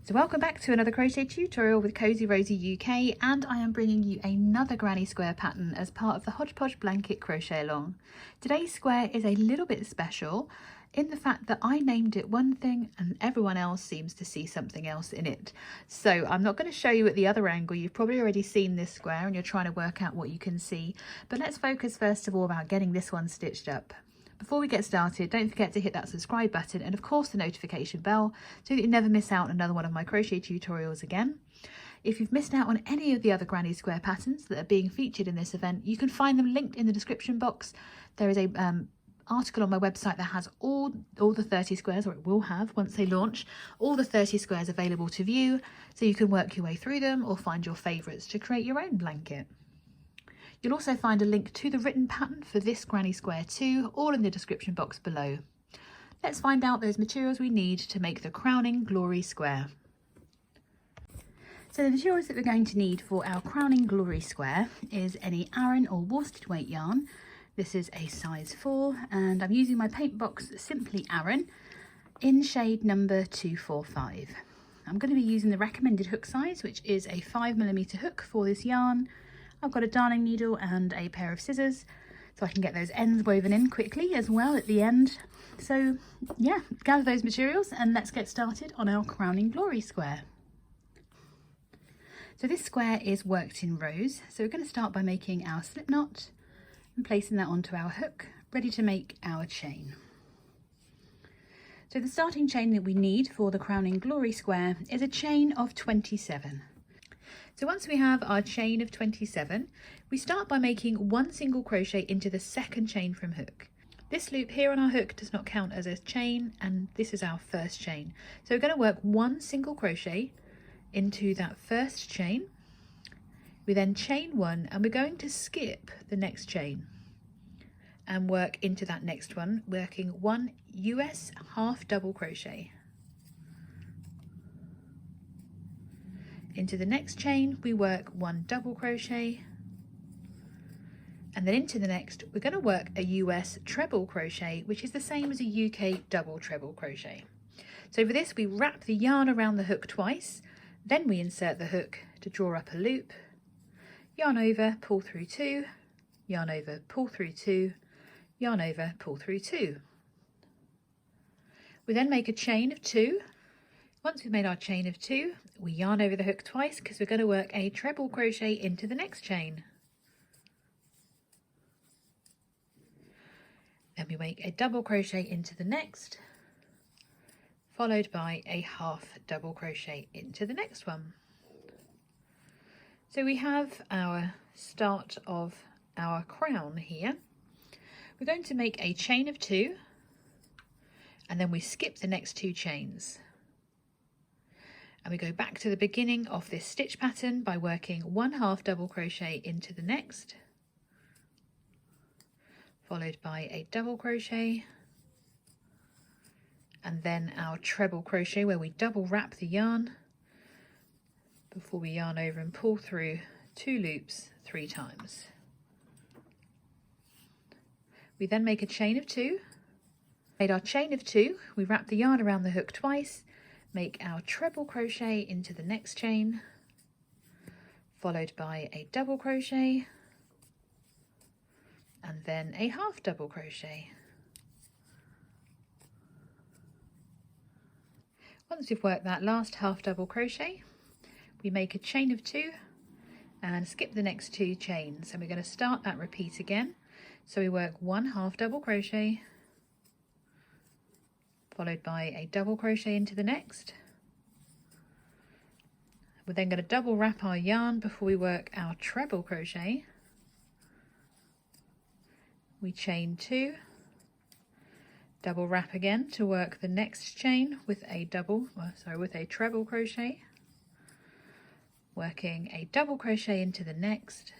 So welcome back to another crochet tutorial with Cozy Rosie UK, and I am bringing you another granny square pattern as part of the Hodgepodge Blanket crochet along. Today's square is a little bit special in the fact that I named it one thing and everyone else seems to see something else in it. So I'm not going to show you at the other angle. You've probably already seen this square and you're trying to work out what you can see, but let's focus first of all about getting this one stitched up. Before we get started, don't forget to hit that subscribe button and of course the notification bell so that you never miss out on another one of my crochet tutorials again. If you've missed out on any of the other granny square patterns that are being featured in this event, you can find them linked in the description box. There is a article on my website that has all the 30 squares, or it will have once they launch, all the 30 squares available to view, so you can work your way through them or find your favourites to create your own blanket. You'll also find a link to the written pattern for this granny square too, all in the description box below. Let's find out those materials we need to make the crowning glory square. So the materials that we're going to need for our crowning glory square is any Aran or worsted weight yarn. This is a size 4 and I'm using my PaintBox Simply Aran in shade number 245. I'm going to be using the recommended hook size, which is a 5mm hook for this yarn. I've got a darning needle and a pair of scissors so I can get those ends woven in quickly as well at the end. So yeah, gather those materials and let's get started on our crowning glory square. So this square is worked in rows, so we're going to start by making our slip knot and placing that onto our hook, ready to make our chain. So the starting chain that we need for the crowning glory square is a chain of 27. So once we have our chain of 27, we start by making one single crochet into the second chain from hook. This loop here on our hook does not count as a chain, and this is our first chain. So we're going to work one single crochet into that first chain. We then chain one and we're going to skip the next chain and work into that next one, working one US half double crochet. Into the next chain we work one double crochet, and then into the next we're going to work a US treble crochet, which is the same as a UK double treble crochet. So for this we wrap the yarn around the hook twice, then we insert the hook to draw up a loop, yarn over, pull through 2, yarn over, pull through 2, yarn over, pull through 2. We then make a chain of 2. Once we've made our chain of 2, we yarn over the hook twice because we're going to work a treble crochet into the next chain. Then we make a double crochet into the next, followed by a half double crochet into the next one. So we have our start of our crown here. We're going to make a chain of 2 and then we skip the next 2 chains. And we go back to the beginning of this stitch pattern by working one half double crochet into the next, followed by a double crochet, and then our treble crochet where we double wrap the yarn before we yarn over and pull through 2 loops 3 times. We then make a chain of 2. Made our chain of 2, we wrap the yarn around the hook twice, make our treble crochet into the next chain, followed by a double crochet and then a half double crochet. Once we've worked that last half double crochet, we make a chain of 2 and skip the next 2 chains, and we're going to start that repeat again. So we work one half double crochet, followed by a double crochet into the next. We're then going to double wrap our yarn before we work our treble crochet. We chain 2, double wrap again to work the next chain with a treble crochet, working a double crochet into the next,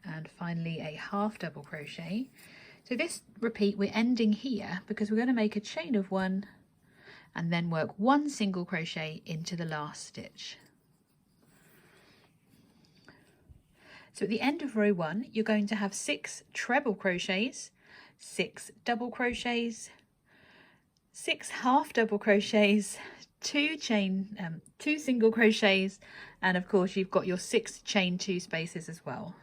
and finally a half double crochet. So this repeat we're ending here because we're going to make a chain of 1 and then work one single crochet into the last stitch. So at the end of row 1 you're going to have 6 treble crochets, 6 double crochets, 6 half double crochets, 2 single crochets, and of course you've got your 6 chain 2 spaces as well.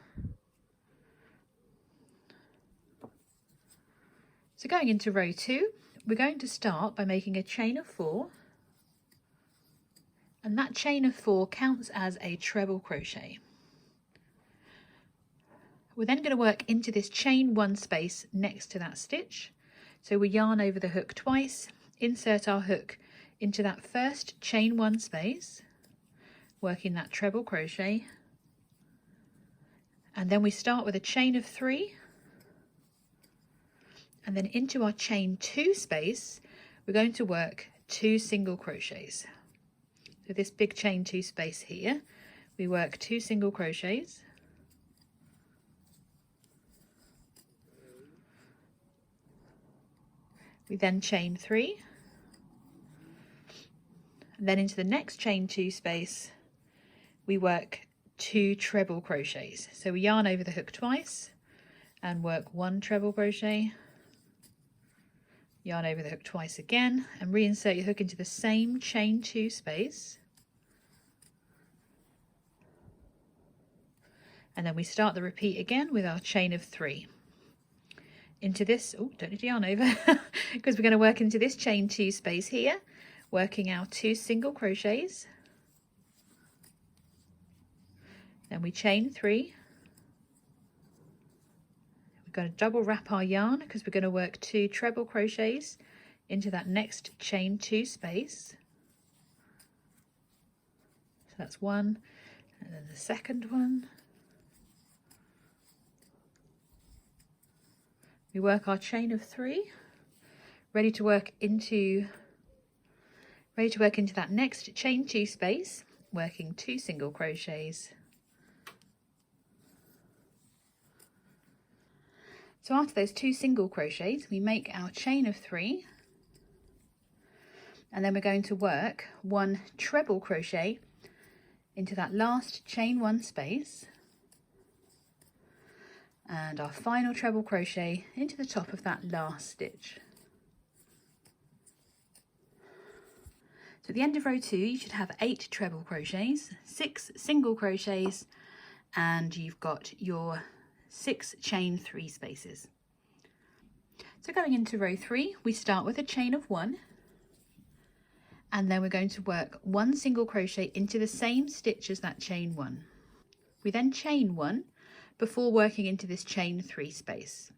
So going into row 2, we're going to start by making a chain of 4, and that chain of 4 counts as a treble crochet. We're then going to work into this chain 1 space next to that stitch. So we yarn over the hook twice, insert our hook into that first chain 1 space, working that treble crochet, and then we start with a chain of 3, and then into our chain 2 space we're going to work 2 single crochets. So this big chain 2 space here, we work 2 single crochets, we then chain 3, and then into the next chain 2 space we work 2 treble crochets. So we yarn over the hook twice and work 1 treble crochet, yarn over the hook twice again and reinsert your hook into the same chain 2 space, and then we start the repeat again with our chain of 3 into this, oh, don't need to yarn over because we're going to work into this chain 2 space here, working our 2 single crochets, then we chain 3, we're going to double wrap our yarn because we're going to work 2 treble crochets into that next chain 2 space, so that's 1, and then the second one. We work our chain of 3, ready to work into that next chain 2 space, working 2 single crochets. So after those 2 single crochets, we make our chain of 3, and then we're going to work 1 treble crochet into that last chain 1 space, and our final treble crochet into the top of that last stitch. So at the end of row 2 you should have 8 treble crochets, 6 single crochets, and you've got your 6 chain 3 spaces. So going into row 3 we start with a chain of 1, and then we're going to work 1 single crochet into the same stitch as that chain 1. We then chain 1 before working into this chain 3 space.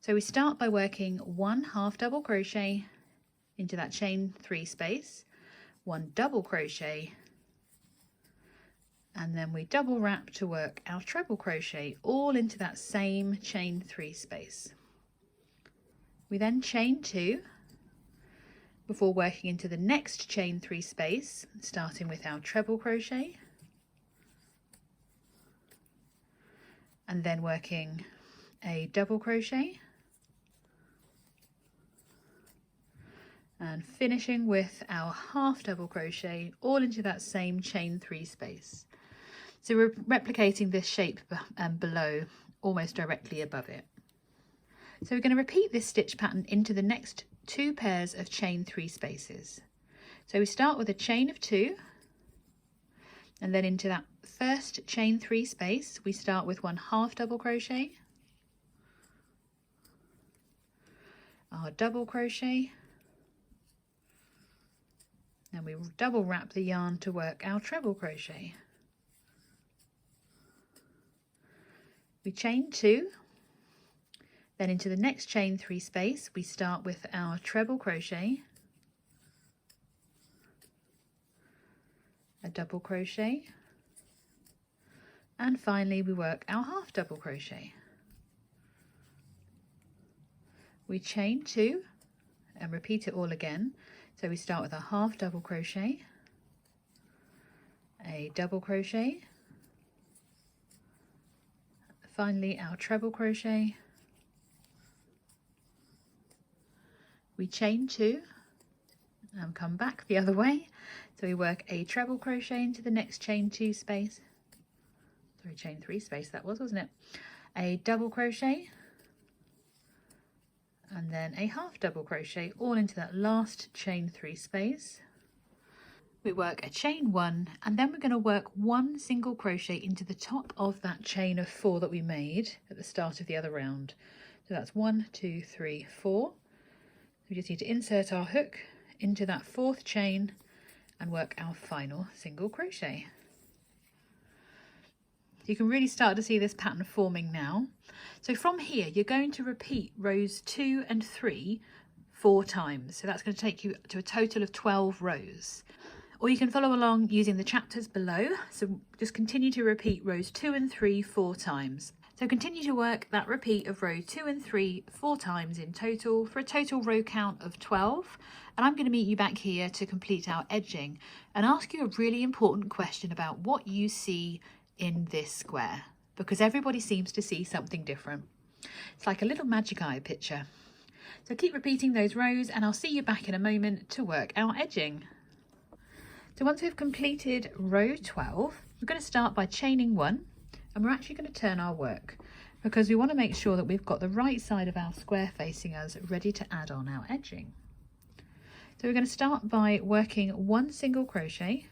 So we start by working 1 half double crochet into that chain 3 space, 1 double crochet, and then we double wrap to work our treble crochet all into that same chain 3 space. We then chain 2 before working into the next chain 3 space, starting with our treble crochet, and then working a double crochet, and finishing with our half double crochet all into that same chain 3 space. So we're replicating this shape below, almost directly above it. So we're going to repeat this stitch pattern into the next 2 pairs of chain 3 spaces. So we start with a chain of 2, and then into that first chain 3 space we start with 1 half double crochet, our double crochet, and we double wrap the yarn to work our treble crochet. We chain 2, then into the next chain 3 space we start with our treble crochet, a double crochet, and finally we work our half double crochet. We chain 2 and repeat it all again. So we start with a half double crochet, a double crochet, finally our treble crochet, we chain 2 and come back the other way. So we work a treble crochet into the next chain 2 space, sorry, chain 3 space that was, wasn't it? A double crochet, and then a half double crochet all into that last chain 3 space. We work a chain 1 and then we're going to work 1 single crochet into the top of that chain of 4 that we made at the start of the other round. So that's 1, 2, 3, 4. We just need to insert our hook into that 4th chain and work our final single crochet. You can really start to see this pattern forming now. So from here you're going to repeat rows 2 and 3 4 times. So that's going to take you to a total of 12 rows. Or you can follow along using the chapters below. So just continue to repeat rows 2 and 3 4 times. So continue to work that repeat of row 2 and 3 4 times in total for a total row count of 12. And I'm going to meet you back here to complete our edging and ask you a really important question about what you see in this square, because everybody seems to see something different. It's like a little magic eye picture. So keep repeating those rows and I'll see you back in a moment to work our edging. So once we've completed row 12, we're going to start by chaining 1 and we're actually going to turn our work because we want to make sure that we've got the right side of our square facing us ready to add on our edging. So we're going to start by working 1 single crochet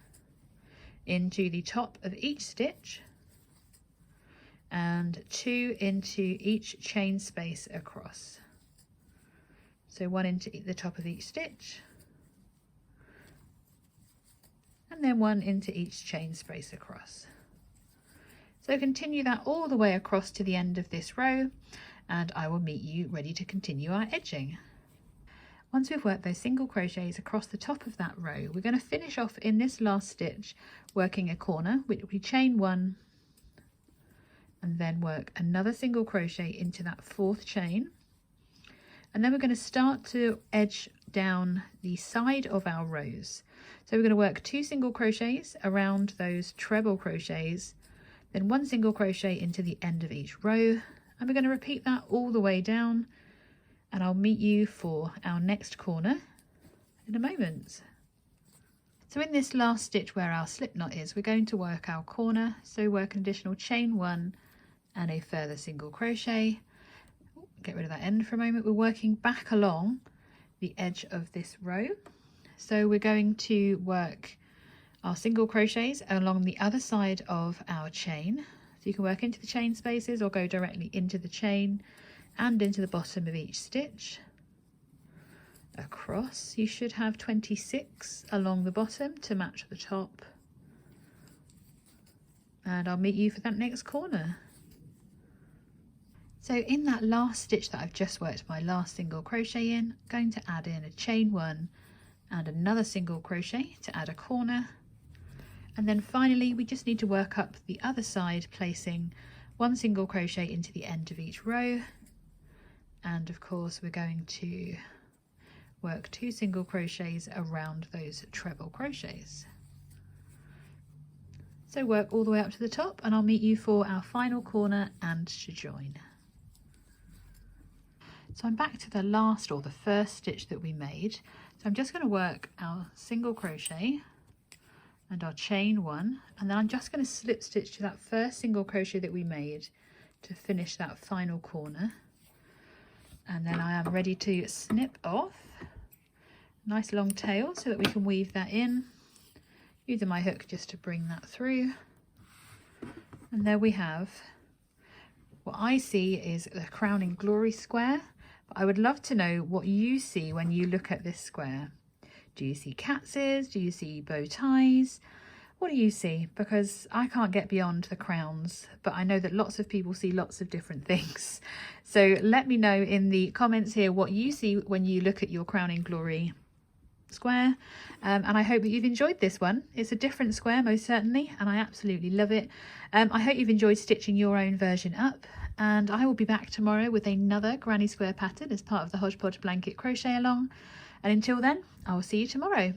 into the top of each stitch and 2 into each chain space across. So 1 into the top of each stitch and then 1 into each chain space across. So continue that all the way across to the end of this row and I will meet you ready to continue our edging. Once we've worked those single crochets across the top of that row, we're going to finish off in this last stitch working a corner, which we chain 1 and then work another single crochet into that 4th chain. And then we're going to start to edge down the side of our rows. So we're going to work 2 single crochets around those treble crochets, then 1 single crochet into the end of each row. And we're going to repeat that all the way down. And I'll meet you for our next corner in a moment. So in this last stitch where our slip knot is, we're going to work our corner. So work an additional chain 1 and a further single crochet. Get rid of that end for a moment. We're working back along the edge of this row. So we're going to work our single crochets along the other side of our chain. So you can work into the chain spaces or go directly into the chain and into the bottom of each stitch across. You should have 26 along the bottom to match the top, and I'll meet you for that next corner. So in that last stitch that I've just worked my last single crochet in, I'm going to add in a chain 1 and another single crochet to add a corner, and then finally we just need to work up the other side, placing 1 single crochet into the end of each row. And of course we're going to work 2 single crochets around those treble crochets. So work all the way up to the top and I'll meet you for our final corner and to join. So I'm back to the last or the first stitch that we made. So I'm just going to work our single crochet and our chain 1, and then I'm just going to slip stitch to that first single crochet that we made to finish that final corner. And then I am ready to snip off. Nice long tail so that we can weave that in, using my hook just to bring that through. And there we have what I see is the crowning glory square. But I would love to know what you see when you look at this square. Do you see cat's ears? Do you see bow ties? What do you see? Because I can't get beyond the crowns, but I know that lots of people see lots of different things. So let me know in the comments here what you see when you look at your crowning glory square. And I hope that you've enjoyed this one. It's a different square, most certainly, and I absolutely love it. I hope you've enjoyed stitching your own version up, and I will be back tomorrow with another granny square pattern as part of the Hodgepodge Blanket Crochet Along. And until then, I will see you tomorrow.